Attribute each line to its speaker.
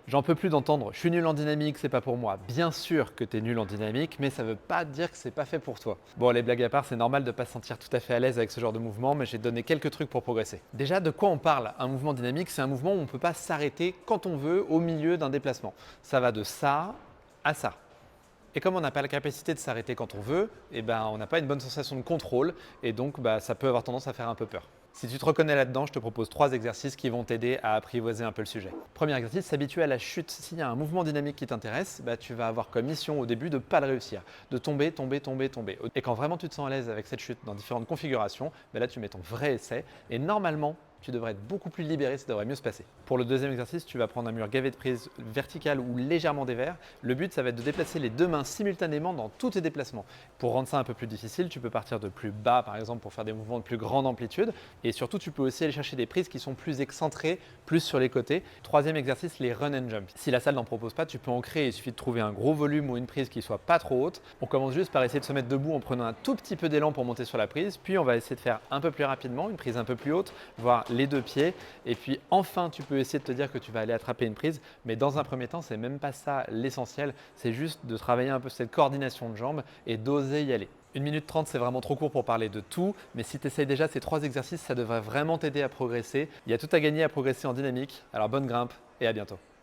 Speaker 1: J'en peux plus d'entendre, je suis nul en dynamique, c'est pas pour moi. Bien sûr que tu es nul en dynamique, mais ça veut pas dire que c'est pas fait pour toi. Bon, les blagues à part, c'est normal de pas se sentir tout à fait à l'aise avec ce genre de mouvement, mais j'ai donné quelques trucs pour progresser. Déjà, de quoi on parle? Un mouvement dynamique, c'est un mouvement où on peut pas s'arrêter quand on veut au milieu d'un déplacement. Ça va de ça à ça. Et comme on n'a pas la capacité de s'arrêter quand on veut, eh ben, on n'a pas une bonne sensation de contrôle et donc ça peut avoir tendance à faire un peu peur. Si tu te reconnais là-dedans, je te propose 3 exercices qui vont t'aider à apprivoiser un peu le sujet. Premier exercice, s'habituer à la chute. S'il y a un mouvement dynamique qui t'intéresse, tu vas avoir comme mission au début de ne pas le réussir, de tomber, tomber, tomber, tomber. Et quand vraiment tu te sens à l'aise avec cette chute dans différentes configurations, là tu mets ton vrai essai et normalement, tu devrais être beaucoup plus libéré, ça devrait mieux se passer. Pour le deuxième exercice, tu vas prendre un mur gavé de prise verticale ou légèrement dévers. Le but, ça va être de déplacer les deux mains simultanément dans tous tes déplacements. Pour rendre ça un peu plus difficile, tu peux partir de plus bas, par exemple, pour faire des mouvements de plus grande amplitude. Et surtout, tu peux aussi aller chercher des prises qui sont plus excentrées, plus sur les côtés. Troisième exercice, les run and jump. Si la salle n'en propose pas, tu peux en créer. Il suffit de trouver un gros volume ou une prise qui soit pas trop haute. On commence juste par essayer de se mettre debout en prenant un tout petit peu d'élan pour monter sur la prise. Puis on va essayer de faire un peu plus rapidement, une prise un peu plus haute, voire les deux pieds. Et puis enfin, tu peux essayer de te dire que tu vas aller attraper une prise. Mais dans un premier temps, c'est même pas ça l'essentiel. C'est juste de travailler un peu cette coordination de jambes et d'oser y aller. 1 minute 30, c'est vraiment trop court pour parler de tout, mais si tu essayes déjà ces 3 exercices, ça devrait vraiment t'aider à progresser. Il y a tout à gagner à progresser en dynamique, alors bonne grimpe et à bientôt.